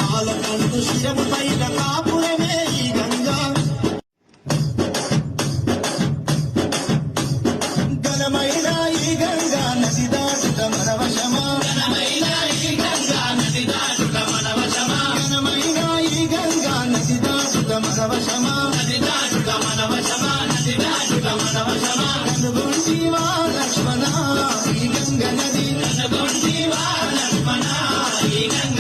పాలకంటు శిరము పైన కాపురమే ఈ గంగా ఘనమైన ఈ గంగా నది దాటుట మన వశమా ఘనమైన ఈ గంగా నది దాటుట మన వశమా ఘనమైన ఈ గంగా నది దాటుట మన వశమా నది దాటుట మన వశమా నది దాటుట మన వశమా కనుగొంటివా లక్ష్మణ ఈ గంగ నది కనుగొంటివా లక్ష్మణ ఈ గంగ